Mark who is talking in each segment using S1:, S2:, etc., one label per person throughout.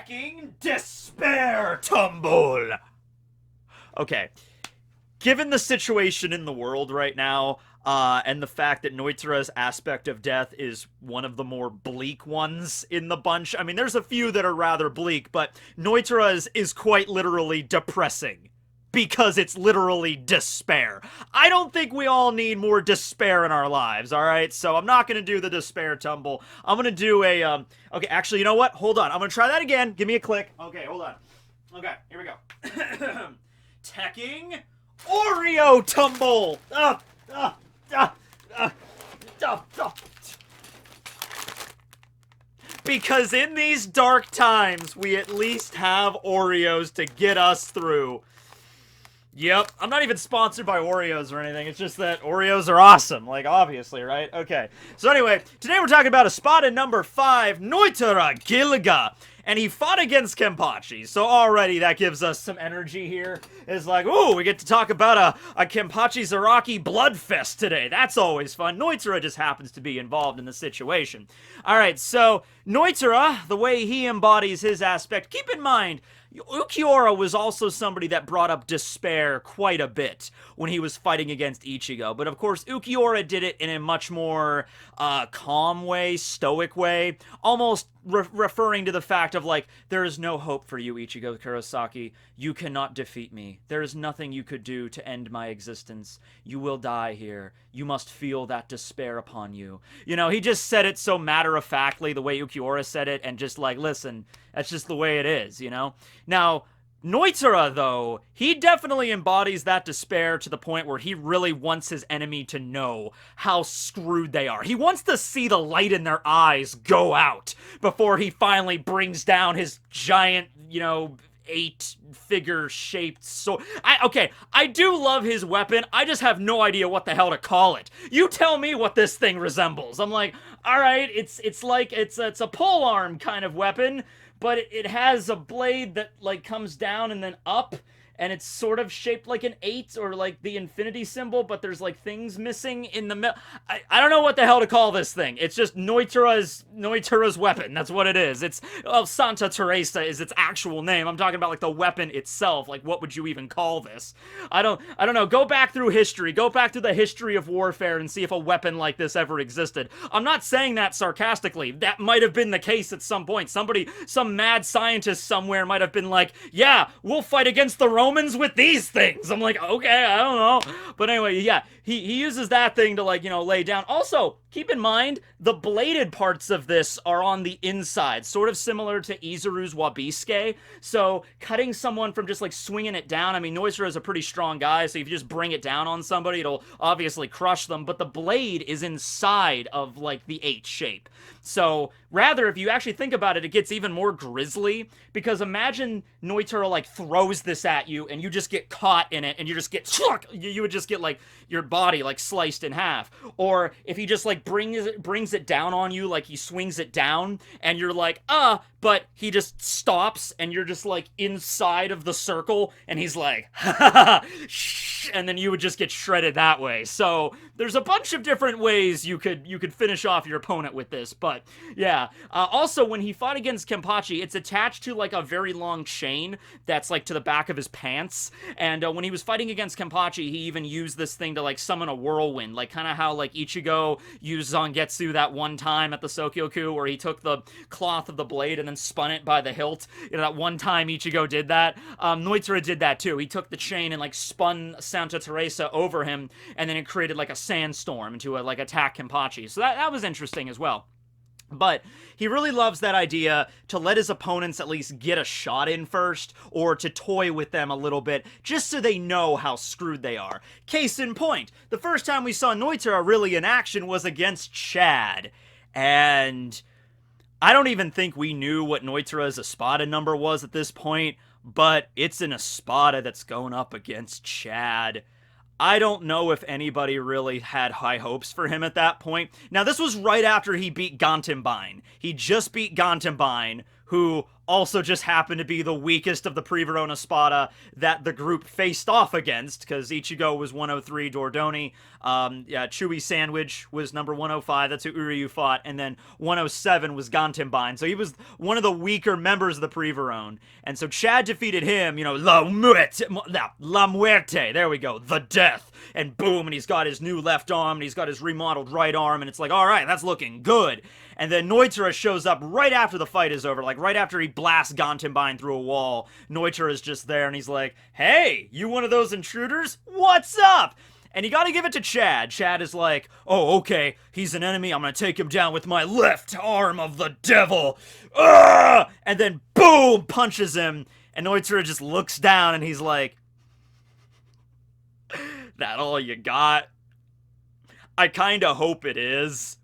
S1: Tekking Despair Tumble! Okay, given the situation in the world right now, and the fact that Nnoitra's aspect of death is one of the more bleak ones in the bunch. I mean, there's a few that are rather bleak, but Nnoitra's is quite literally depressing. Because it's literally despair. I don't think we all need more despair in our lives, alright? So I'm not gonna do the despair tumble. I'm gonna do a, okay, actually, you know what? Hold on. I'm gonna try that again. Give me a click. Okay, hold on. Okay, here we go. Tekking Oreo tumble! Because in these dark times, we at least have Oreos to get us through. Yep, I'm not even sponsored by Oreos or anything, it's just that Oreos are awesome, like, obviously, right? Okay, so anyway, today we're talking about Espada number 5, Nnoitra Gilga, and he fought against Kenpachi, so already that gives us some energy here. It's like, ooh, we get to talk about a Kenpachi Zaraki bloodfest today, that's always fun. Nnoitra just happens to be involved in the situation. Alright, so, Nnoitra, the way he embodies his aspect, keep in mind, Ukiura was also somebody that brought up despair quite a bit when he was fighting against Ichigo, but of course Ukiura did it in a much more calm way, stoic way, almost referring to the fact of like, there is no hope for you, Ichigo Kurosaki. You cannot defeat me. There is nothing you could do to end my existence. You will die here. You must feel that despair upon you. You know, he just said it so matter-of-factly, the way Ukiura said it, and just like, listen, that's just the way it is, you know? Now, Nnoitra, though, he definitely embodies that despair to the point where he really wants his enemy to know how screwed they are. He wants to see the light in their eyes go out before he finally brings down his giant, you know, 8-figure shaped sword. I do love his weapon. I just have no idea what the hell to call it. You tell me what this thing resembles. I'm like, all right, it's like it's a pole arm kind of weapon, but it has a blade that like comes down and then up, and it's sort of shaped like an 8 or like the infinity symbol, but there's like things missing in the middle. I don't know what the hell to call this thing. It's just Nnoitra's weapon. That's what it is. It's, well, Santa Teresa is its actual name. I'm talking about like the weapon itself. Like, what would you even call this? I don't know. Go back through history. Go back to the history of warfare and see if a weapon like this ever existed. I'm not saying that sarcastically. That might have been the case at some point. Some mad scientist somewhere might have been like, yeah, we'll fight against the Romans with these things. I'm like, okay, I don't know. But anyway, yeah, he uses that thing to, like, you know, lay down. Also, keep in mind, the bladed parts of this are on the inside, sort of similar to Izuru's Wabisuke. So, cutting someone from just, like, swinging it down, I mean, Nnoitra is a pretty strong guy, so if you just bring it down on somebody, it'll obviously crush them, but the blade is inside of, like, the 8 shape. So, rather, if you actually think about it, it gets even more grisly, because imagine Nnoitra, like, throws this at you, and you just get caught in it, and you just get, you would just get, like, your body, like, sliced in half. Or, if he just, like, brings it down on you, like, he swings it down, and you're like, but he just stops, and you're just, like, inside of the circle, and he's like, ha ha ha, and then you would just get shredded that way. So, there's a bunch of different ways you could finish off your opponent with this, but, yeah. Also, when he fought against Kenpachi, it's attached to, like, a very long chain that's, like, to the back of his pants, and when he was fighting against Kenpachi, he even used this thing to, like, summon a whirlwind, like, kind of how, like, Ichigo used Zangetsu that one time at the Sokyoku, where he took the cloth of the blade and then spun it by the hilt. You know, that one time Ichigo did that. Nnoitra did that, too. He took the chain and, like, spun Santa Teresa over him, and then it created, like, a sandstorm to, like, attack Kenpachi. So that was interesting as well. But he really loves that idea to let his opponents at least get a shot in first, or to toy with them a little bit, just so they know how screwed they are. Case in point, the first time we saw Nnoitra really in action was against Chad, and I don't even think we knew what Nnoitra's Espada number was at this point, but it's an Espada that's going up against Chad. I don't know if anybody really had high hopes for him at that point. Now, this was right after he beat Gantenbein. He just beat Gantenbein, who also just happened to be the weakest of the Pre-Verona Espada that the group faced off against, because Ichigo was 103, Dordoni. Yeah, Chewy Sandwich was number 105, that's who Uryu fought, and then 107 was Gantenbein. So he was one of the weaker members of the Pre-Verone. And so Chad defeated him, you know, La Muerte, there we go, the death. And boom, and he's got his new left arm, and he's got his remodeled right arm, and it's like, all right, that's looking good. And then Nnoitra shows up right after the fight is over, like right after he blasts Gantenbein through a wall. Nnoitra is just there, and he's like, hey, you one of those intruders? What's up? And you gotta give it to Chad. Chad is like, oh, okay, he's an enemy, I'm gonna take him down with my left arm of the devil. Ugh! And then boom, punches him, and Nnoitra just looks down, and he's like, that all you got? I kinda hope it is.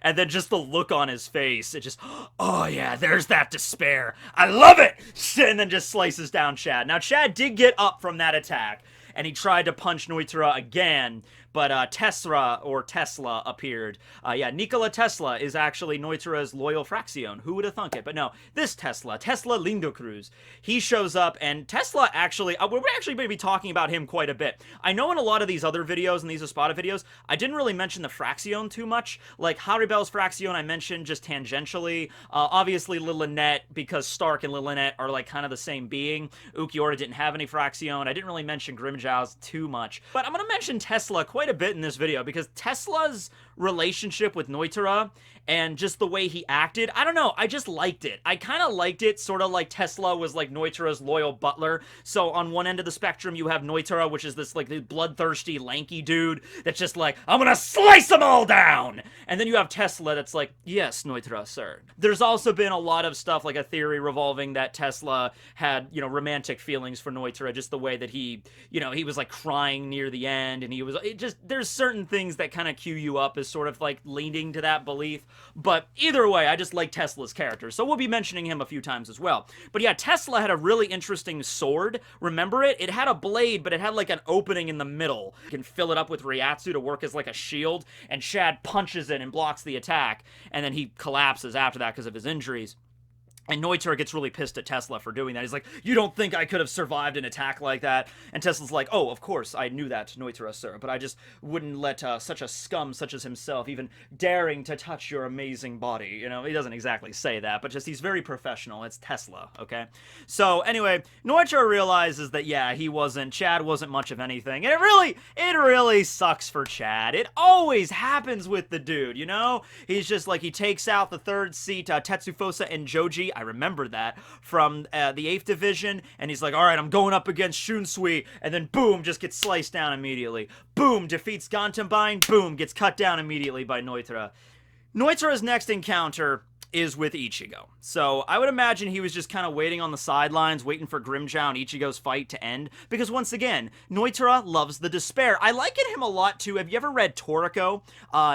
S1: And then just the look on his face, it just, oh yeah, there's that despair. I love it! And then just slices down Chad. Now, Chad did get up from that attack, and he tried to punch Nnoitra again, but Tesla appeared. Yeah, Nikola Tesla is actually Noitra's loyal Fraction. Who would have thunk it? But no, this Tesla Lindo Cruz, he shows up, and Tesla actually, we're actually going to be talking about him quite a bit. I know in a lot of these other videos, and these Espada videos, I didn't really mention the Fraction too much. Like, Haribel's Fraction I mentioned just tangentially. Obviously, Lillinette, because Stark and Lillinette are like kind of the same being. Ukiora didn't have any Fraction. I didn't really mention Grimjow's too much. But I'm going to mention Tesla quite a bit in this video, because Tesla's relationship with Nnoitra and just the way he acted, I don't know, I just liked it. I kind of liked it, sort of like Tesla was like Noitra's loyal butler. So on one end of the spectrum, you have Nnoitra, which is this like the bloodthirsty, lanky dude that's just like, I'm gonna slice them all down! And then you have Tesla that's like, yes, Nnoitra, sir. There's also been a lot of stuff, like a theory revolving that Tesla had, you know, romantic feelings for Nnoitra, just the way that he, you know, he was like crying near the end, and he was, it just, there's certain things that kind of cue you up as sort of like leaning to that belief. But either way, I just like Tesla's character, so we'll be mentioning him a few times as well. But yeah, Tesla had a really interesting sword. Remember it? It had a blade, but it had like an opening in the middle. You can fill it up with Ryatsu to work as like a shield, and Chad punches it and blocks the attack, and then he collapses after that because of his injuries. And Nnoitra gets really pissed at Tesla for doing that. He's like, you don't think I could have survived an attack like that? And Tesla's like, oh, of course, I knew that, Nnoitra, sir, but I just wouldn't let such a scum such as himself even daring to touch your amazing body. You know, he doesn't exactly say that, but just he's very professional. It's Tesla, okay? So anyway, Nnoitra realizes that, yeah, Chad wasn't much of anything. And it really sucks for Chad. It always happens with the dude, you know? He's just like, he takes out the third seat, Tetsufosa and Joji. I remember that from the 8th Division, and he's like, all right, I'm going up against Shunsui, and then boom, just gets sliced down immediately. Boom, defeats Gantenbein, boom, gets cut down immediately by Nnoitra. Noitra's next encounter is with Ichigo. So I would imagine he was just kind of waiting on the sidelines, waiting for Grimjow and Ichigo's fight to end, because once again, Nnoitra loves the despair. I liken him a lot too. Have you ever read Toriko?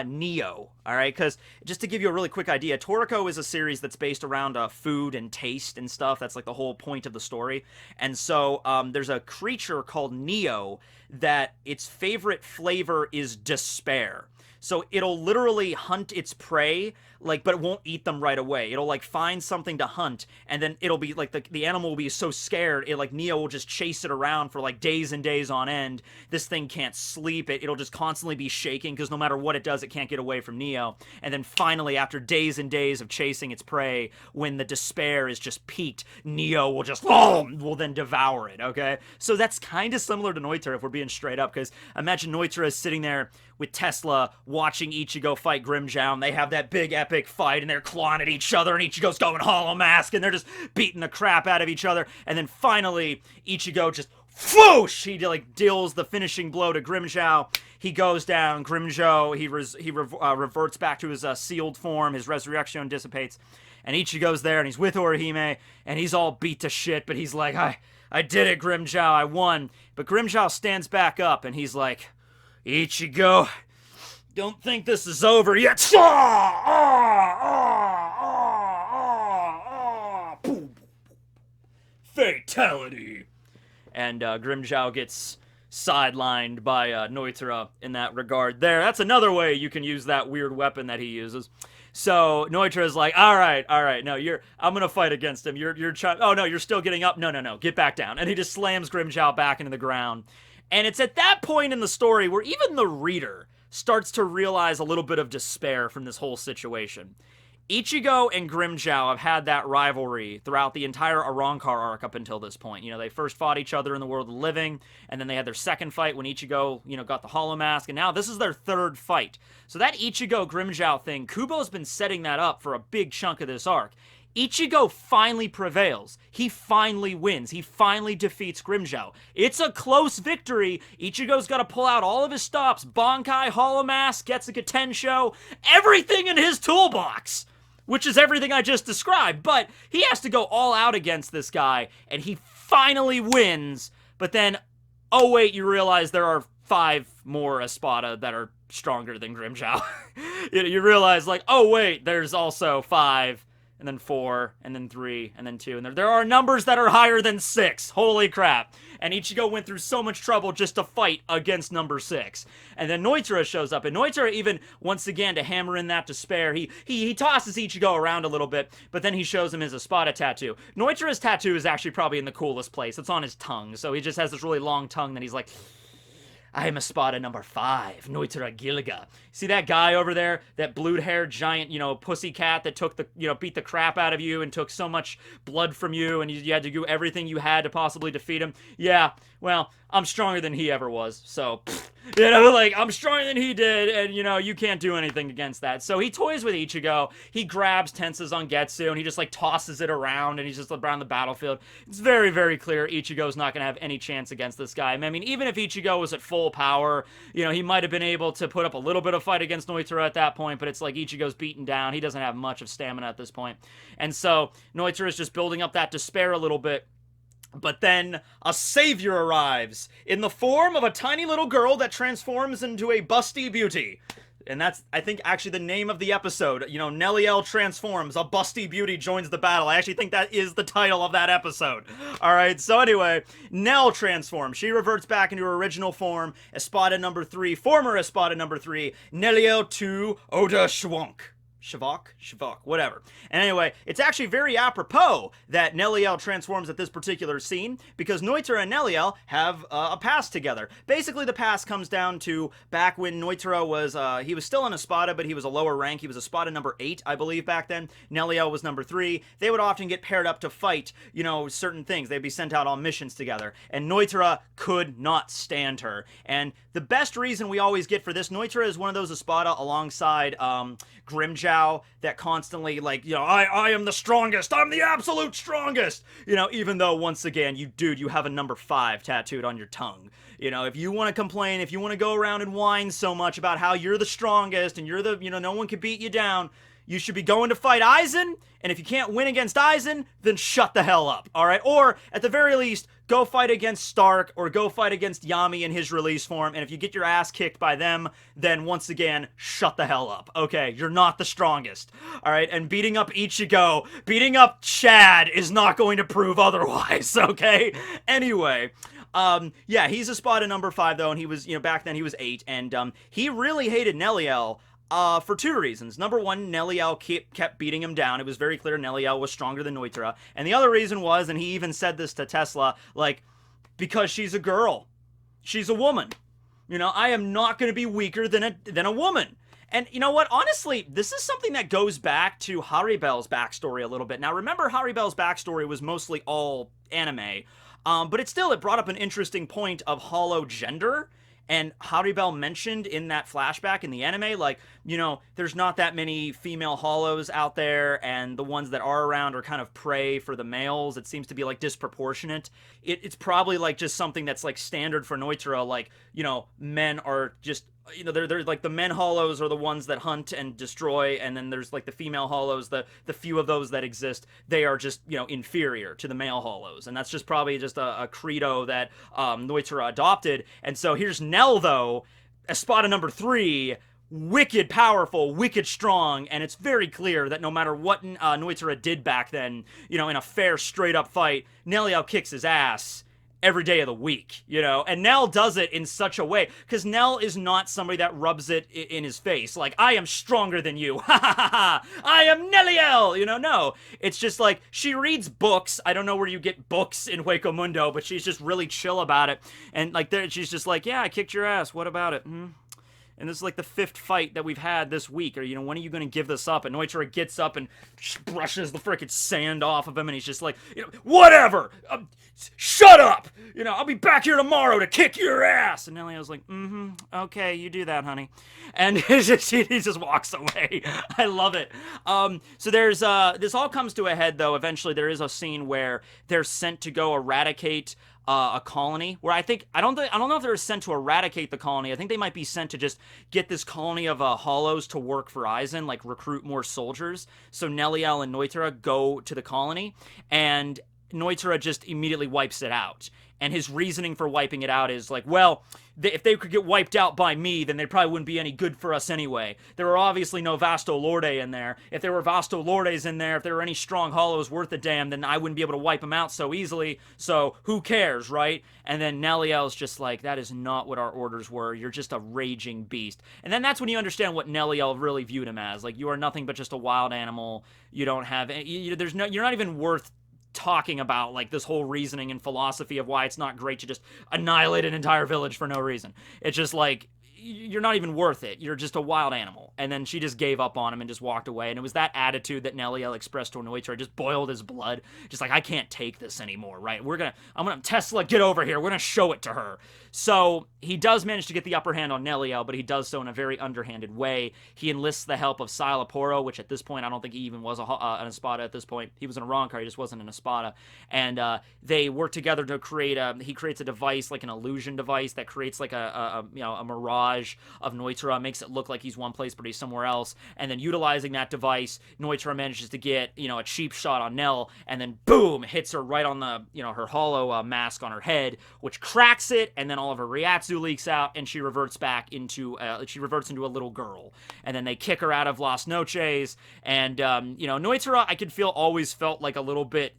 S1: Neo, all right? Because just to give you a really quick idea, Toriko is a series that's based around food and taste and stuff. That's like the whole point of the story. And so there's a creature called Neo that its favorite flavor is despair. So it'll literally hunt its prey, like, but it won't eat them right away. It'll, like, find something to hunt, and then it'll be, like, the animal will be so scared, Neo will just chase it around for, like, days and days on end. This thing can't sleep. It'll just constantly be shaking, because no matter what it does, it can't get away from Neo. And then finally, after days and days of chasing its prey, when the despair is just peaked, Neo will just, will then devour it, okay? So that's kind of similar to Nnoitra, if we're being straight up, because imagine Nnoitra is sitting there with Tesla watching Ichigo fight Grimjow, and they have that big epic fight, and they're clawing at each other, and Ichigo's going Hollow Mask, and they're just beating the crap out of each other, and then finally, Ichigo just, whoosh! He, like, deals the finishing blow to Grimjow. He goes down, Grimjow, he reverts back to his sealed form, his resurrection dissipates, and Ichigo's there, and he's with Orihime, and he's all beat to shit, but he's like, I did it, Grimjow, I won. But Grimjow stands back up, and he's like, Ichigo, don't think this is over yet. Fatality. And Grimjow gets sidelined by Nnoitra in that regard there. That's another way you can use that weird weapon that he uses. So Nnoitra is like, all right, no, I'm gonna fight against him. You're trying. Oh no, you're still getting up. No, get back down. And he just slams Grimmjow back into the ground. And it's at that point in the story where even the reader starts to realize a little bit of despair from this whole situation. Ichigo and Grimmjow have had that rivalry throughout the entire Arrancar arc up until this point. You know, they first fought each other in the world of the living, and then they had their second fight when Ichigo, got the Hollow Mask, and now this is their third fight. So that Ichigo-Grimmjow thing, Kubo's been setting that up for a big chunk of this arc. Ichigo finally prevails. He finally wins. He finally defeats Grimmjow. It's a close victory. Ichigo's got to pull out all of his stops. Bankai, Hollow Mask, Getsuga Tensho, everything in his toolbox, which is everything I just described. But he has to go all out against this guy, and he finally wins. But then, oh wait, you realize there are 5 more Espada that are stronger than Grimmjow. You realize, like, oh wait, there's also 5, and then 4, and then 3, and then 2, and there are numbers that are higher than 6. Holy crap. And Ichigo went through so much trouble just to fight against number 6. And then Nnoitra shows up, and Nnoitra, even, once again, to hammer in that despair, he tosses Ichigo around a little bit, but then he shows him his Espada tattoo. Noitra's tattoo is actually probably in the coolest place. It's on his tongue, so he just has this really long tongue that he's like, I am Espada number 5, Nnoitra Gilga. See that guy over there? That blue-haired giant, pussy cat that took the, beat the crap out of you and took so much blood from you, and you had to do everything you had to possibly defeat him? Yeah, well, I'm stronger than he ever was, so, I'm stronger than he did, and, you can't do anything against that. So he toys with Ichigo, he grabs Tensa's Zangetsu, and he just, tosses it around, and he's just around the battlefield. It's very, very clear Ichigo's not going to have any chance against this guy. I mean, even if Ichigo was at full power, he might have been able to put up a little bit of fight against Nnoitra at that point, but it's like Ichigo's beaten down. He doesn't have much of stamina at this point. And so Nnoitra is just building up that despair a little bit. But then a savior arrives in the form of a tiny little girl that transforms into a busty beauty. And that's, I think, actually the name of the episode. Neliel transforms, a busty beauty joins the battle. I actually think that is the title of that episode. Alright, so anyway, Nell transforms. She reverts back into her original form, Espada number 3, former Espada number 3, Neliel 2 Oda Shwonk. Shavok, whatever. And anyway, it's actually very apropos that Neliel transforms at this particular scene, because Nnoitra and Neliel have a past together. Basically, the past comes down to back when Nnoitra was, he was still an Espada, but he was a lower rank. He was Espada number 8, I believe, back then. Neliel was number 3. They would often get paired up to fight, certain things. They'd be sent out on missions together. And Nnoitra could not stand her. And the best reason we always get for this, Nnoitra is one of those Espada alongside, Grimmjow, that constantly, I am the strongest, I'm the absolute strongest, even though, once again, you have a number 5 tattooed on your tongue. If you want to complain, if you want to go around and whine so much about how you're the strongest, and you're the, no one can beat you down, you should be going to fight Aizen, and if you can't win against Aizen, then shut the hell up, alright? Or, at the very least, go fight against Stark, or go fight against Yami in his release form, and if you get your ass kicked by them, then once again, shut the hell up, okay? You're not the strongest, alright? And beating up Ichigo, beating up Chad is not going to prove otherwise, okay? Anyway, yeah, he's Espada number 5, though, and he was, back then he was 8, and, he really hated Neliel, for 2 reasons. Number 1, Neliel kept beating him down. It was very clear Neliel was stronger than Nnoitra. And the other reason was, and he even said this to Tesla, because she's a girl. She's a woman. I am not going to be weaker than a woman. And you know what? Honestly, this is something that goes back to Haribel's backstory a little bit. Now, remember, Haribel's backstory was mostly all anime. But it brought up an interesting point of hollow gender. And Haribel mentioned in that flashback in the anime, there's not that many female hollows out there, and the ones that are around are kind of prey for the males. It seems to be, disproportionate. It's probably, just something that's, standard for Nnoitra, men are just, they're the men hollows are the ones that hunt and destroy, and then there's, the female hollows, the few of those that exist, they are just, inferior to the male hollows. And that's just probably just a credo that, Nnoitra adopted. And so here's Nell, though, Espada number 3, wicked powerful, wicked strong, and it's very clear that no matter what Nnoitra did back then, in a fair, straight-up fight, Neliel kicks his ass. every day of the week, you know? And Nell does it in such a way, because Nell is not somebody that rubs it in his face, like, I am stronger than you, ha ha ha ha, I am Neliel, you know? No, it's just like, she reads books, I don't know where you get books in Hueco Mundo, but she's just really chill about it, and like, she's just like, yeah, I kicked your ass, what about it? And this is like the 5th fight that we've had this week. Or, you know, when are you going to give this up? And Nnoitra gets up and brushes the frickin' sand off of him. And he's just like, you know, whatever. Shut up. You know, I'll be back here tomorrow to kick your ass. And Neliel's like, okay, you do that, honey. And he just walks away. I love it. So there's, this all comes to a head, though. Eventually, there is a scene where they're sent to go eradicate a colony, where I don't know if they're sent to eradicate the colony. I think they might be sent to just get this colony of hollows to work for Aizen, like recruit more soldiers. So Neliel and Nnoitra go to the colony, and Nnoitra just immediately wipes it out. And his reasoning for wiping it out is like, well, if they could get wiped out by me, then they probably wouldn't be any good for us anyway. There were obviously no Vasto Lorde in there. If there were Vasto Lordes in there, if there were any strong hollows worth a damn, then I wouldn't be able to wipe them out so easily. So who cares, right? And then Neliel's just like, that is not what our orders were. You're just a raging beast. And then that's when you understand what Neliel really viewed him as. Like, you are nothing but just a wild animal. You don't have you're not even worth talking about, like, this whole reasoning and philosophy of why it's not great to just annihilate an entire village for no reason. It's just like, you're not even worth it. You're just a wild animal. And then she just gave up on him and just walked away. And it was that attitude that Neliel expressed to Nnoitra. It just boiled his blood. Just like, I can't take this anymore, right? I'm gonna, Tesla, get over here. We're gonna show it to her. So he does manage to get the upper hand on Neliel, but he does so in a very underhanded way. He enlists the help of Silaporo, which at this point, I don't think he even was an Espada at this point. He was in a wrong car, he just wasn't an Espada. And they work together to create he creates a device, like an illusion device, that creates like a mirage of Nnoitra, makes it look like he's one place, but he's somewhere else. And then utilizing that device, Nnoitra manages to get, a cheap shot on Nell, and then boom, hits her right on the, her hollow mask on her head, which cracks it, and then all of her Ryatsu leaks out, and she reverts back into a little girl. And then they kick her out of Las Noches, and Nnoitra, I could feel, always felt like a little bit,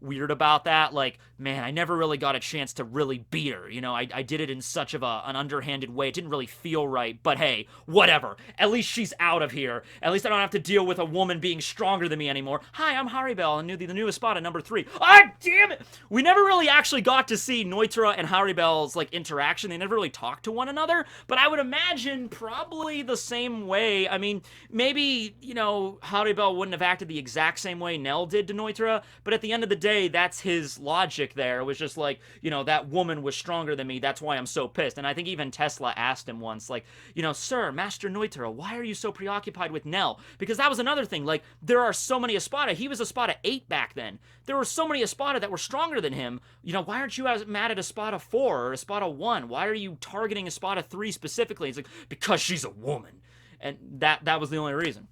S1: weird about that. Like, man, I never really got a chance to really beat her. I did it in such of an underhanded way. It didn't really feel right, but hey, whatever. At least she's out of here. At least I don't have to deal with a woman being stronger than me anymore. Hi, I'm Haribel, and the new Espada number 3. Ah, damn it! We never really actually got to see Nnoitra and Haribel's, like, interaction. They never really talked to one another, but I would imagine probably the same way. I mean, maybe, Haribel wouldn't have acted the exact same way Nell did to Nnoitra, but at the end of the day, that's his logic there. It was just like, that woman was stronger than me, that's why I'm so pissed. And I think even Tesla asked him once, like, Sir, Master Nnoitra, why are you so preoccupied with Nell? Because that was another thing, like, there are so many Espada. He was Espada 8 back then. There were so many Espada that were stronger than him. Why aren't you as mad at Espada 4 or Espada 1? Why are you targeting Espada 3 specifically? It's like, because she's a woman. And that was the only reason.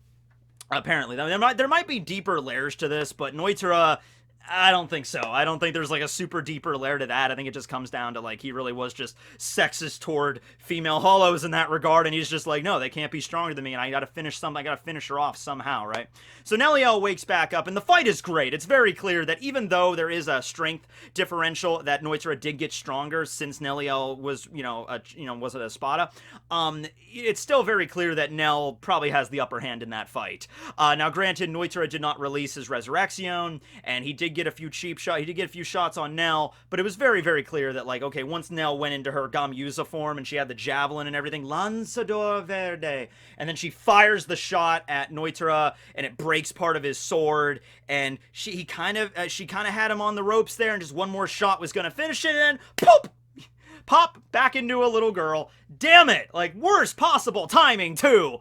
S1: Apparently. There might be deeper layers to this, but Nnoitra, I don't think so. I don't think there's, like, a super deeper layer to that. I think it just comes down to, like, he really was just sexist toward female hollows in that regard, and he's just like, no, they can't be stronger than me, and I gotta finish her off somehow, right? So Neliel wakes back up, and the fight is great. It's very clear that even though there is a strength differential, that Nnoitra did get stronger since Neliel was, was an Espada, it's still very clear that Nell probably has the upper hand in that fight. Now, granted, Nnoitra did not release his Resurrection, and he did get a few shots on Nell, but it was very, very clear that, like, okay, once Nell went into her Gamyusa form and she had the javelin and everything, Lanzador Verde, and then she fires the shot at Nnoitra and it breaks part of his sword, and she kind of had him on the ropes there, and just one more shot was gonna finish it, and pop back into a little girl. Damn it! Like, worst possible timing too.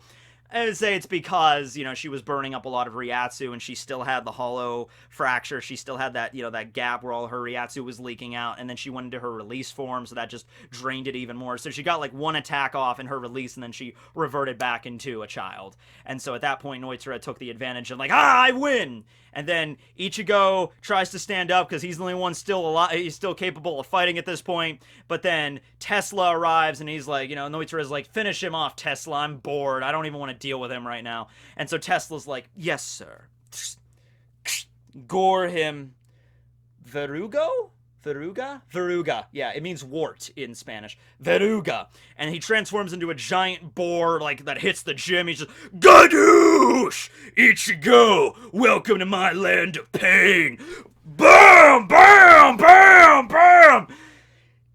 S1: I would say it's because, she was burning up a lot of Ryatsu, and she still had the hollow fracture. She still had that, that gap where all her Ryatsu was leaking out, and then she went into her release form, so that just drained it even more. So she got, like, one attack off in her release, and then she reverted back into a child. And so at that point, Nnoitra took the advantage and, like, I win! And then Ichigo tries to stand up because he's the only one still alive. He's still capable of fighting at this point. But then Tesla arrives and he's like, Nnoitra like, finish him off, Tesla. I'm bored. I don't even want to deal with him right now. And so Tesla's like, yes, sir. Gore him. Verugo? Veruga? Veruga. Yeah, it means wart in Spanish. Veruga. And he transforms into a giant boar, like, that hits the gym. He's just, Gadoosh! Ichigo! Welcome to my land of pain! Bam! Bam! Bam! Bam!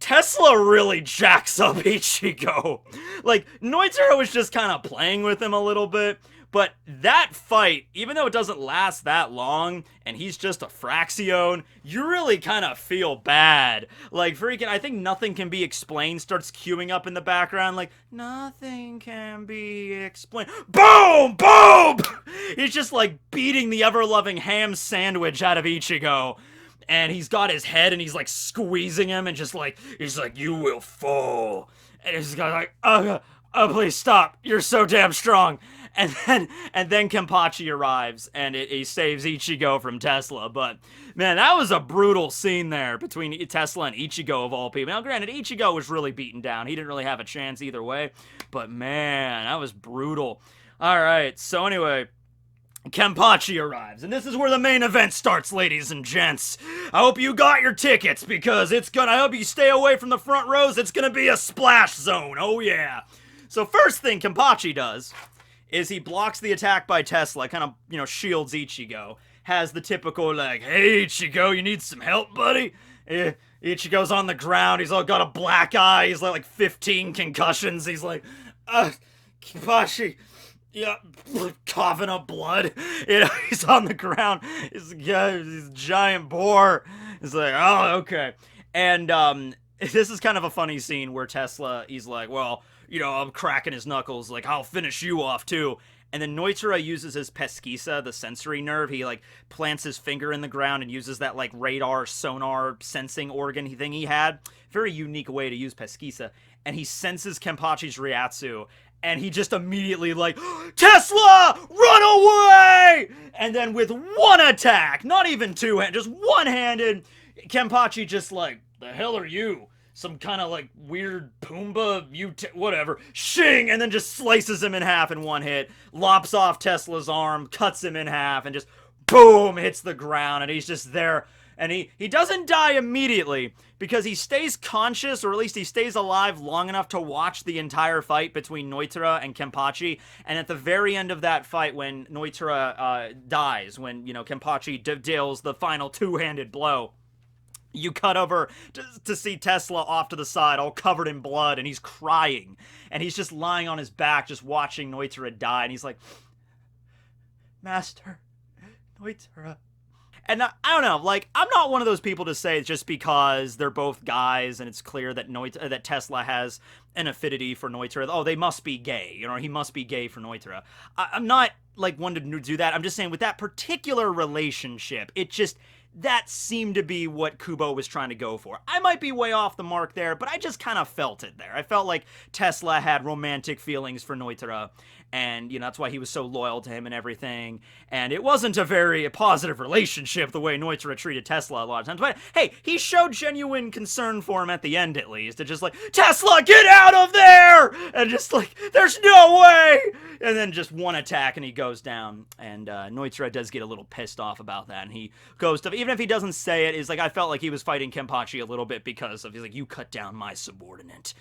S1: Tesla really jacks up Ichigo. Like, Nnoitra was just kind of playing with him a little bit. But that fight, even though it doesn't last that long, and he's just a Fraxione, you really kind of feel bad. Like, freaking, I think Nothing Can Be Explained starts queuing up in the background, like, nothing can be explained. Boom! Boom! He's just, like, beating the ever-loving ham sandwich out of Ichigo. And he's got his head, and he's, like, squeezing him, and just, like, he's like, you will fall. And he's like, oh, please stop. You're so damn strong. And then Kenpachi arrives, and he saves Ichigo from Tesla. But, man, that was a brutal scene there between Tesla and Ichigo, of all people. Now, granted, Ichigo was really beaten down. He didn't really have a chance either way. But, man, that was brutal. All right, so anyway, Kenpachi arrives, and this is where the main event starts, ladies and gents. I hope you got your tickets, because I hope you stay away from the front rows. It's gonna be a splash zone, oh yeah. So first thing Kenpachi does is he blocks the attack by Tesla, kind of, shields Ichigo. Has the typical, like, hey, Ichigo, you need some help, buddy? Ichigo's on the ground, he's all got a black eye, he's like 15 concussions, he's like, Kenpachi, yeah, coughing up blood, he's on the ground, he's a giant boar, he's like, oh, okay. And, this is kind of a funny scene where Tesla, he's like, well, I'm cracking his knuckles, like, I'll finish you off, too. And then Nnoitra uses his pesquisa, the sensory nerve. He, like, plants his finger in the ground and uses that, like, radar, sonar, sensing organ thing he had. Very unique way to use pesquisa. And he senses Kenpachi's Ryatsu. And he just immediately, like, Tesla! Run away! And then with one attack, not even two-handed, just one-handed, Kenpachi just, like, the hell are you? Some kind of, like, weird Pumbaa, whatever, shing, and then just slices him in half in one hit, lops off Tesla's arm, cuts him in half, and just, boom, hits the ground, and he's just there. And he doesn't die immediately, because he stays conscious, or at least he stays alive long enough to watch the entire fight between Nnoitra and Kenpachi. And at the very end of that fight, when Nnoitra dies, when, Kenpachi deals the final two-handed blow, you cut over to see Tesla off to the side, all covered in blood, and he's crying. And he's just lying on his back, just watching Nnoitra die, and he's like, Master, Nnoitra. And I don't know, like, I'm not one of those people to say it's just because they're both guys and it's clear that that Tesla has an affinity for Nnoitra. Oh, they must be gay, he must be gay for Nnoitra. I'm not, like, one to do that. I'm just saying with that particular relationship, that seemed to be what Kubo was trying to go for. I might be way off the mark there, but I just kind of felt it there. I felt like Tesla had romantic feelings for Nnoitra, and, that's why he was so loyal to him and everything. And it wasn't a very positive relationship the way Nnoitra treated Tesla a lot of times. But, hey, he showed genuine concern for him at the end, at least. To just like, Tesla, get out of there! And just like, there's no way! And then just one attack and he goes down. And Nnoitra does get a little pissed off about that. And he goes to, even if he doesn't say it, is like, I felt like he was fighting Kenpachi a little bit because of, he's like, you cut down my subordinate.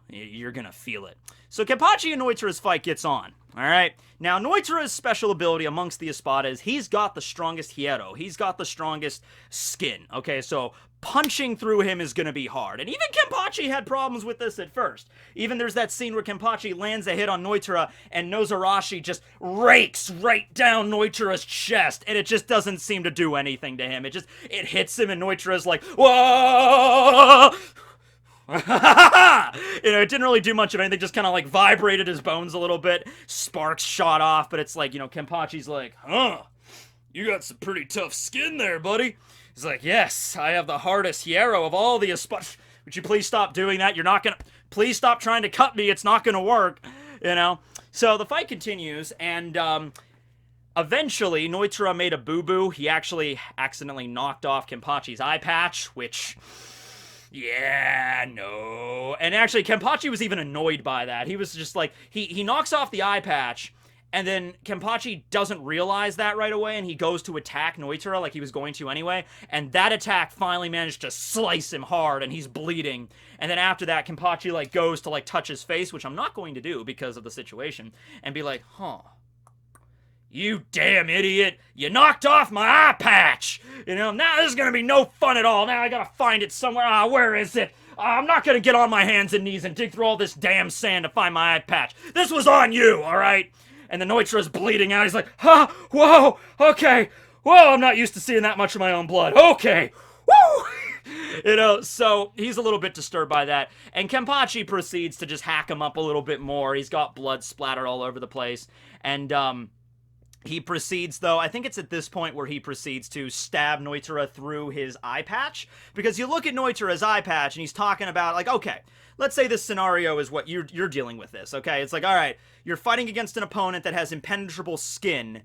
S1: You're gonna feel it. So Kenpachi and Noitra's fight gets on, alright? Now, Noitra's special ability amongst the Espada is he's got the strongest hierro. He's got the strongest skin, okay? So punching through him is gonna be hard. And even Kenpachi had problems with this at first. Even there's that scene where Kenpachi lands a hit on Nnoitra and Nozarashi just rakes right down Noitra's chest, and it just doesn't seem to do anything to him. It hits him and Noitra's like, whoa! It didn't really do much of anything, just kind of like vibrated his bones a little bit, sparks shot off, but it's like, Kenpachi's like, you got some pretty tough skin there, buddy. He's like, yes, I have the hardest hierro of all the Espada. Would you please stop doing that? You're not gonna, please stop trying to cut me, it's not gonna work, So the fight continues, and, eventually, Nnoitra made a boo-boo. He actually accidentally knocked off Kenpachi's eye patch, which... yeah, no. And actually, Kenpachi was even annoyed by that. He was just like, he knocks off the eye patch, And then Kenpachi doesn't realize that right away, and he goes to attack Nnoitra like he was going to anyway, and that attack finally managed to slice him hard, and he's bleeding. And then after that, Kenpachi, like, goes to, like, touch his face, which I'm not going to do because of the situation, and be like, huh, you damn idiot, you knocked off my eye patch! You know, now this is gonna be no fun at all, now I gotta find it somewhere, where is it? I'm not gonna get on my hands and knees and dig through all this damn sand to find my eye patch. This was on you, alright? And the Nnoitra's bleeding out. He's like, huh, whoa, okay. Whoa, I'm not used to seeing that much of my own blood. Okay, woo! You know, so he's a little bit disturbed by that. And Kenpachi proceeds to just hack him up a little bit more. He's got blood splatter all over the place. And, he proceeds, though, I think it's at this point where he proceeds to stab Nnoitra through his eye patch. Because you look at Noitra's eye patch, and he's talking about, like, okay, let's say this scenario is what you're dealing with this, okay? It's like, all right, you're fighting against an opponent that has impenetrable skin,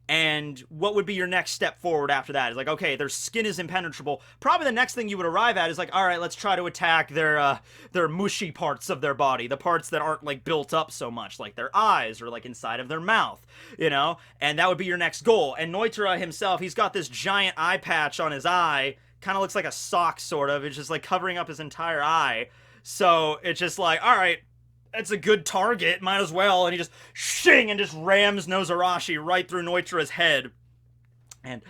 S1: and what would be your next step forward after that? It's like, okay, their skin is impenetrable. Probably the next thing you would arrive at is like, all right, let's try to attack their mushy parts of their body, the parts that aren't, like, built up so much, like their eyes or, like, inside of their mouth, you know? And that would be your next goal. And Nnoitra himself, he's got this giant eye patch on his eye, kind of looks like a sock, sort of. It's just, like, covering up his entire eye. So it's just like, all right, that's a good target, might as well. And he just shing and just rams Nozarashi right through Noitra's head. And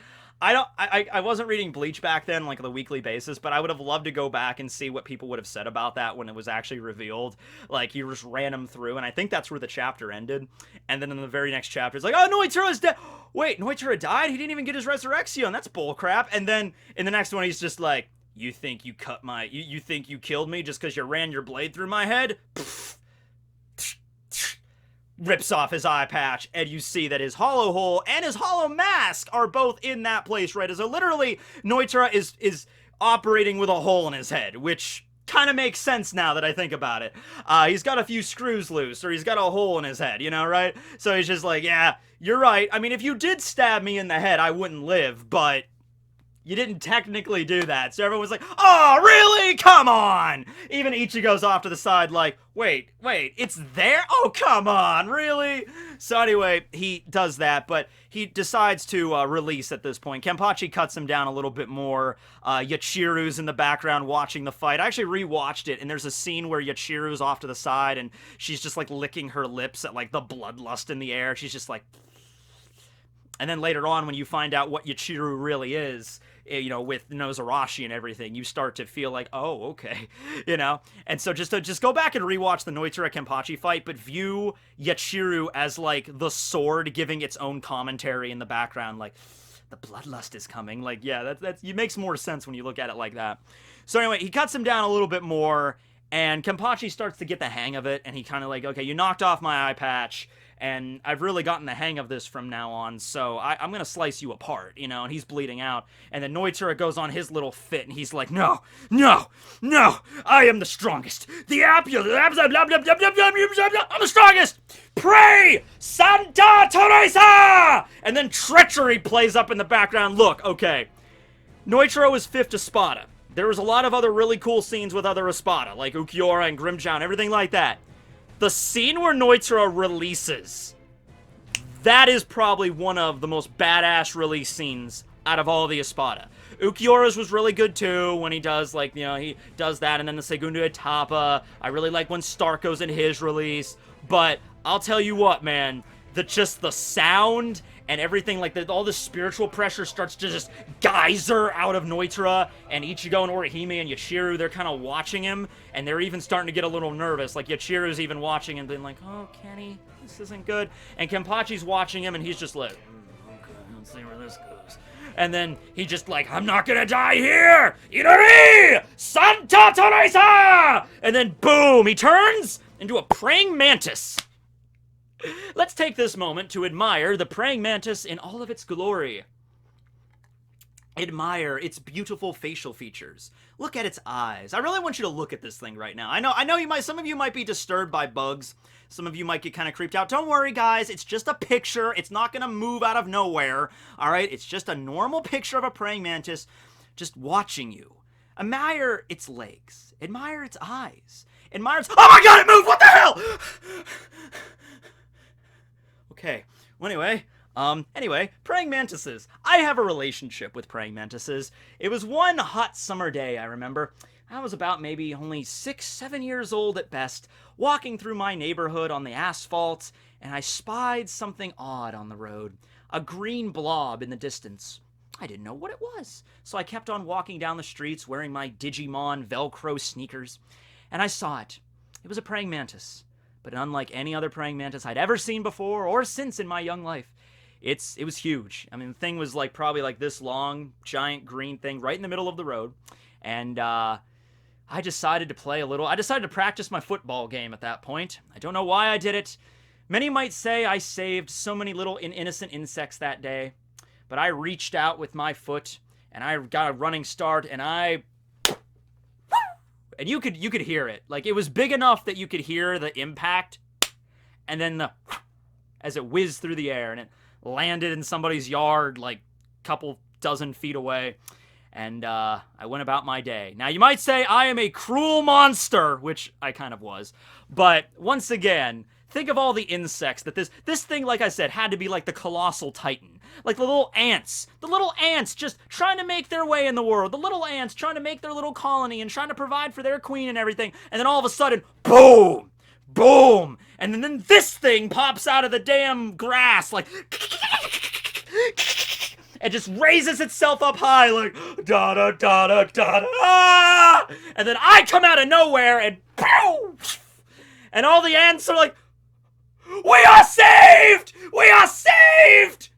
S1: I wasn't reading Bleach back then, like, on a weekly basis, but I would have loved to go back and see what people would have said about that when it was actually revealed. Like, he just ran him through, and I think that's where the chapter ended. And then in the very next chapter, it's like, oh, Noitura's dead! Wait, Nnoitra died? He didn't even get his resurrection. That's bullcrap. And then in the next one, he's just like, you think you cut my... You think you killed me just because you ran your blade through my head? Pfft. Rips off his eye patch, and you see that his hollow hole and his hollow mask are both in that place, right? So literally, Nnoitra is operating with a hole in his head, which kind of makes sense now that I think about it. He's got a few screws loose, or he's got a hole in his head, you know, right? So he's just like, yeah, you're right. I mean, if you did stab me in the head, I wouldn't live, but... you didn't technically do that. So everyone's like, oh, really? Come on! Even Ichigo's off to the side like, wait, it's there? Oh, come on, really? So anyway, he does that, but he decides to release at this point. Kenpachi cuts him down a little bit more. Yachiru's in the background watching the fight. I actually rewatched it, and there's a scene where Yachiru's off to the side, and she's just, like, licking her lips at, like, the bloodlust in the air. She's just like... And then later on, when you find out what Yachiru really is, you know, with Nozarashi and everything, you start to feel like, oh, okay, you know? And so just go back and rewatch the Nnoitra Kenpachi fight, but view Yachiru as, like, the sword giving its own commentary in the background, like, the bloodlust is coming. Like, yeah, it makes more sense when you look at it like that. So anyway, he cuts him down a little bit more, and Kenpachi starts to get the hang of it, and he kind of like, okay, you knocked off my eye patch, and I've really gotten the hang of this from now on, so I'm gonna slice you apart, you know, and he's bleeding out, and then Nnoitra goes on his little fit, and he's like, no, I am the strongest, I'm the strongest, pray, Santa Teresa! And then treachery plays up in the background. Look, okay, Nnoitra was 5th Espada. There was a lot of other really cool scenes with other Espada, like Ukiura and Grimmjow and everything like that. The scene where Nnoitra releases, that is probably one of the most badass release scenes out of all the Espada. Ukiura's was really good too, when he does, like, you know, he does that, and then the Segunda Etapa. I really like when Stark goes in his release, but I'll tell you what, man, just the sound and everything, like, all the spiritual pressure starts to just geyser out of Nnoitra, and Ichigo and Orihime and Yachiru, they're kind of watching him, and they're even starting to get a little nervous. Like, Yachiru's even watching and being like, oh, Kenny, this isn't good. And Kenpachi's watching him, and he's just like, okay, let's see where this goes. And then he just like, I'm not gonna die here! Inari! Santa Teresa! And then boom, he turns into a praying mantis. Let's take this moment to admire the praying mantis in all of its glory. Admire its beautiful facial features. Look at its eyes. I really want you to look at this thing right now. I know you might, some of you might be disturbed by bugs. Some of you might get kind of creeped out. Don't worry, guys. It's just a picture. It's not going to move out of nowhere. All right? It's just a normal picture of a praying mantis just watching you. Admire its legs. Admire its eyes. Admire its... Oh my god, it moved! What the hell? Okay. Well, anyway, praying mantises. I have a relationship with praying mantises. It was one hot summer day, I remember. I was about maybe only 6, 7 years old at best, walking through my neighborhood on the asphalt, and I spied something odd on the road. A green blob in the distance. I didn't know what it was, so I kept on walking down the streets wearing my Digimon Velcro sneakers, and I saw it. It was a praying mantis, but unlike any other praying mantis I'd ever seen before or since in my young life, it was huge. I mean, the thing was like probably like this long, giant green thing right in the middle of the road, and I decided to practice my football game at that point. I don't know why I did it. Many might say I saved so many little innocent insects that day, but I reached out with my foot, and I got a running start, and you could hear it. Like, it was big enough that you could hear the impact, and then as it whizzed through the air, and it landed in somebody's yard, like, a couple dozen feet away, and I went about my day. Now, you might say I am a cruel monster, which I kind of was, but once again, think of all the insects that this thing, like I said, had to be like the colossal titan. Like the little ants just trying to make their way in the world. The little ants trying to make their little colony and trying to provide for their queen and everything. And then all of a sudden, boom! Boom! And then this thing pops out of the damn grass, like... It just raises itself up high, like... Da-da-da-da-da-da! And then I come out of nowhere, and... Pow! And all the ants are like... We are saved! We are saved!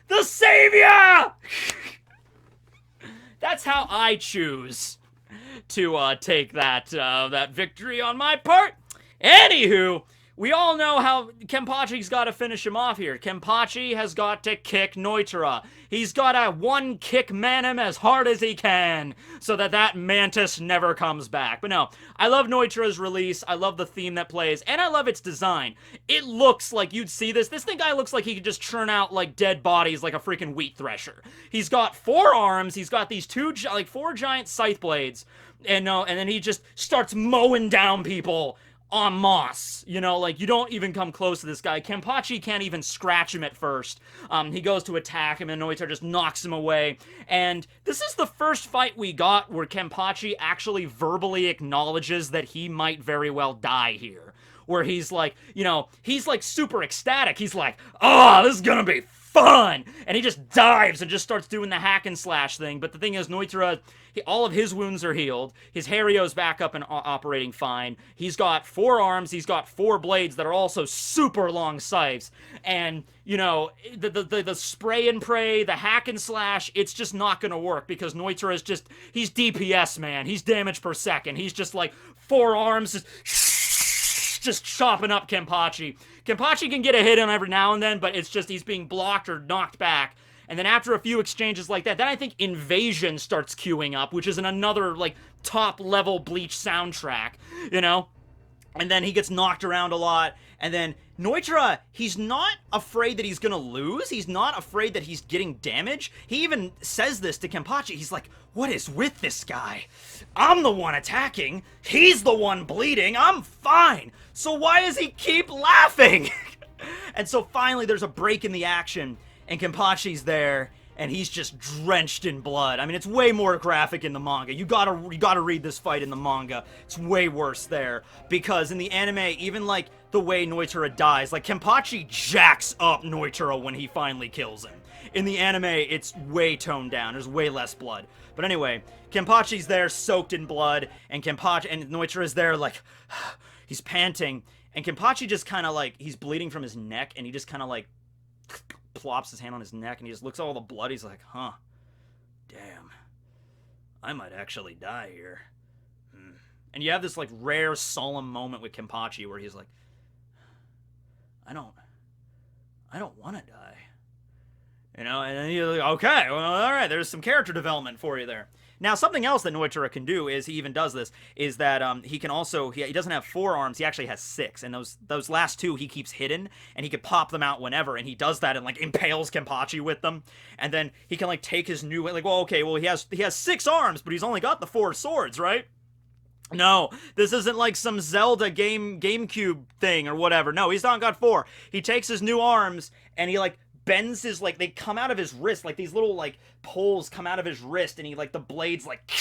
S1: The savior! That's how I choose to take that victory on my part. Anywho, we all know how Kenpachi's got to finish him off here. Kenpachi has got to kick Nnoitra. He's got to one-kick man him as hard as he can so that mantis never comes back. But no, I love Nnoitra's release. I love the theme that plays, and I love its design. It looks like you'd see this. This guy looks like he could just churn out like dead bodies like a freaking wheat thresher. He's got 4 arms. He's got these 4 giant scythe blades, and then he just starts mowing down people en masse, you know, like, you don't even come close to this guy. Kenpachi can't even scratch him at first. He goes to attack him, and Nnoitra just knocks him away. And this is the first fight we got where Kenpachi actually verbally acknowledges that he might very well die here. Where he's like, you know, he's like super ecstatic. He's like, oh, this is gonna be fun! And he just dives and just starts doing the hack and slash thing. But the thing is, Nnoitra, all of his wounds are healed. His Harrio's back up and operating fine. He's got 4 arms. He's got 4 blades that are also super long scythes. And, you know, the spray and pray, the hack and slash, it's just not gonna work because Nnoitra is just, he's DPS, man. He's damage per second. He's just like 4 arms, just chopping up Kenpachi. Kenpachi can get a hit on every now and then, but it's just he's being blocked or knocked back. And then after a few exchanges like that, then I think Invasion starts queuing up, which is another, like, top-level Bleach soundtrack, you know? And then he gets knocked around a lot, and then Nnoitra, he's not afraid that he's gonna lose. He's not afraid that he's getting damage. He even says this to Kenpachi. He's like, what is with this guy? I'm the one attacking. He's the one bleeding. I'm fine. So why does he keep laughing? And so finally there's a break in the action, and Kenpachi's there, and he's just drenched in blood. I mean, it's way more graphic in the manga. You gotta read this fight in the manga. It's way worse there, because in the anime, even like the way Nnoitra dies, like Kenpachi jacks up Nnoitra when he finally kills him. In the anime, it's way toned down. There's way less blood. But anyway, Kenpachi's there, soaked in blood, and Nnoitra's there, like, he's panting, and Kenpachi just kind of like, he's bleeding from his neck, and he just kind of like plops his hand on his neck, and he just looks at all the blood. He's like, huh, damn, I might actually die here. And you have this like rare solemn moment with Kenpachi where he's like, I don't want to die, you know. And then you're like, okay, well, all right, there's some character development for you there. Now, something else that Nnoitra can do is, he even does this, is that he can also, he doesn't have 4 arms, he actually has 6, and those last 2 he keeps hidden, and he can pop them out whenever, and he does that and, like, impales Kenpachi with them, and then he can, like, take his new, like, well, okay, well, he has 6 arms, but he's only got the 4 swords, right? No, this isn't like some Zelda GameCube thing or whatever. No, he's not got 4. He takes his new arms and he like bends his like they come out of his wrist, like these little like poles come out of his wrist, and he like the blades like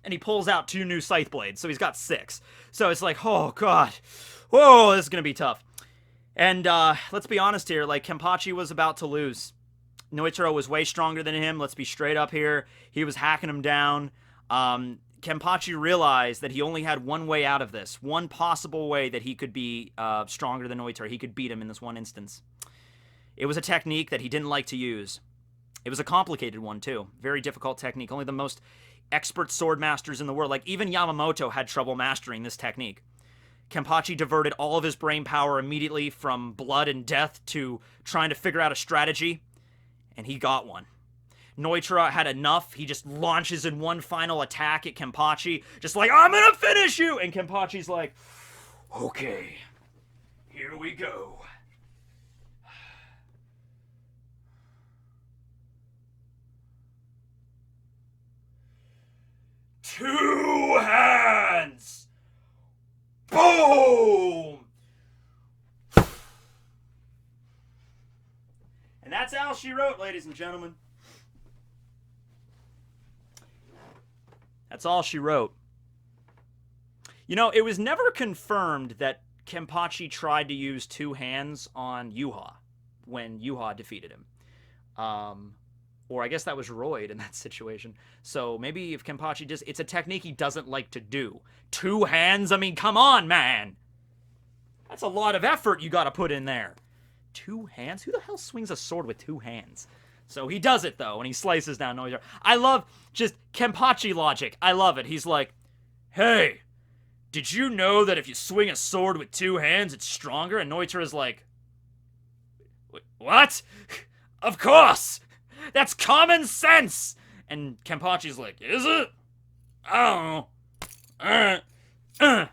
S1: and he pulls out 2 new scythe blades. So he's got 6. So it's like, oh god. Whoa, this is gonna be tough. And let's be honest here, like Kenpachi was about to lose. Nnoitra was way stronger than him. Let's be straight up here. He was hacking him down. Kenpachi realized that he only had one way out of this. One possible way that he could be stronger than Nnoitra. He could beat him in this one instance. It was a technique that he didn't like to use. It was a complicated one, too. Very difficult technique. Only the most expert sword masters in the world, like even Yamamoto, had trouble mastering this technique. Kenpachi diverted all of his brain power immediately from blood and death to trying to figure out a strategy, and he got one. Nnoitra had enough. He just launches in one final attack at Kenpachi, just like, I'm gonna finish you! And Kenpachi's like, okay, here we go. Two hands! Boom! And that's all she wrote, ladies and gentlemen. That's all she wrote. You know, it was never confirmed that Kenpachi tried to use 2 hands on Yuha when Yuha defeated him. Or I guess that was Royd in that situation. So maybe if Kenpachi just... It's a technique he doesn't like to do. 2 hands? I mean, come on, man! That's a lot of effort you gotta put in there. 2 hands? Who the hell swings a sword with 2 hands? So he does it, though, and he slices down Nnoitra. I love just Kenpachi logic. I love it. He's like, hey, did you know that if you swing a sword with 2 hands, it's stronger? And Nnoitra is like, what? Of course! That's common sense! And Kenpachi's like, is it? I don't know.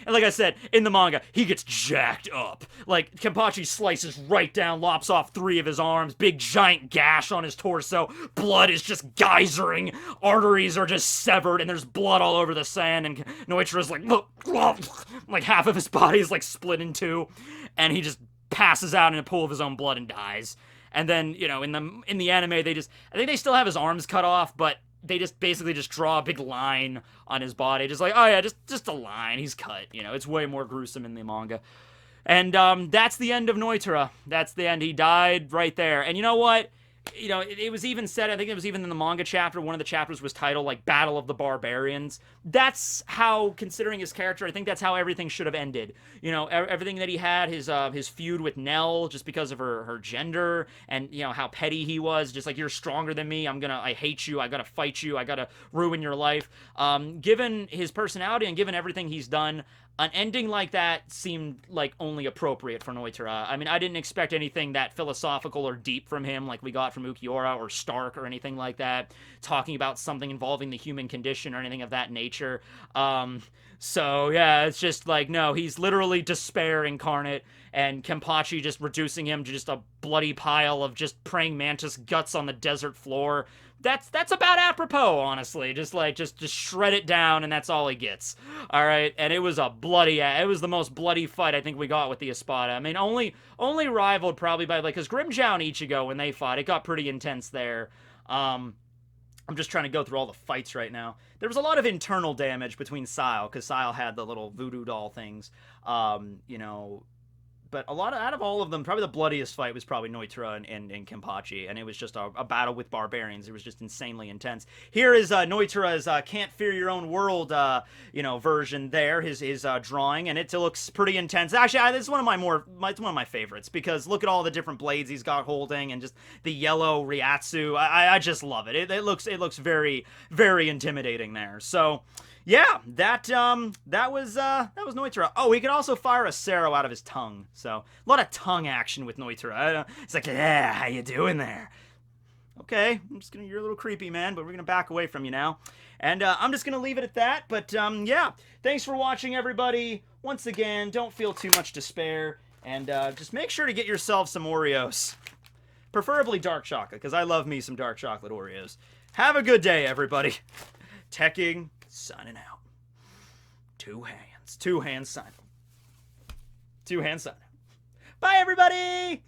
S1: And like I said, in the manga, he gets jacked up. Like, Kenpachi slices right down, lops off 3 of his arms, big giant gash on his torso, blood is just geysering, arteries are just severed, and there's blood all over the sand, and Nnoitra's like half of his body is like split in 2, and he just passes out in a pool of his own blood and dies. And then, you know, in the anime, I think they still have his arms cut off, but they just basically just draw a big line on his body. Just like, oh yeah, just a line. He's cut. You know, it's way more gruesome in the manga. And that's the end of Nnoitra. That's the end. He died right there. And you know what? You know, it was even said, I think it was even in the manga chapter, one of the chapters was titled, like, Battle of the Barbarians. That's how, considering his character, I think that's how everything should have ended. You know, everything that he had, his feud with Nell, just because of her gender, and, you know, how petty he was, just like, you're stronger than me, I hate you, I gotta fight you, I gotta ruin your life. Given his personality and given everything he's done, an ending like that seemed like only appropriate for Nnoitra. I mean, I didn't expect anything that philosophical or deep from him like we got from Ukiura or Stark or anything like that, talking about something involving the human condition or anything of that nature. So, yeah, it's just like, no, he's literally despair incarnate, and Kenpachi just reducing him to just a bloody pile of just praying mantis guts on the desert floor. That's about apropos, honestly. Just shred it down, and that's all he gets. All right, and it was it was the most bloody fight I think we got with the Espada. I mean, only rivaled probably by, like, because Grimmjow and Ichigo, when they fought, it got pretty intense there. I'm just trying to go through all the fights right now. There was a lot of internal damage between Sile, because Sile had the little voodoo doll things, you know. But out of all of them, probably the bloodiest fight was probably Nnoitra and Kenpachi, and it was just a battle with barbarians. It was just insanely intense. Here is Nnoitra's Can't Fear Your Own World, you know, version there, his drawing, and it looks pretty intense. Actually, this is one of my favorites, because look at all the different blades he's got holding, and just the yellow Ryatsu. I just love it. It looks very, very intimidating there. So, yeah, that was Nnoitra. Oh, he can also fire a Sero out of his tongue. So, a lot of tongue action with Nnoitra. It's like, yeah, how you doing there? Okay, you're a little creepy, man, but we're gonna back away from you now. And I'm just gonna leave it at that. But yeah, thanks for watching, everybody. Once again, don't feel too much despair, and just make sure to get yourself some Oreos. Preferably dark chocolate, because I love me some dark chocolate Oreos. Have a good day, everybody. Tekking, signing out. Two hands. Two hands sign. Two hands sign. Bye, everybody!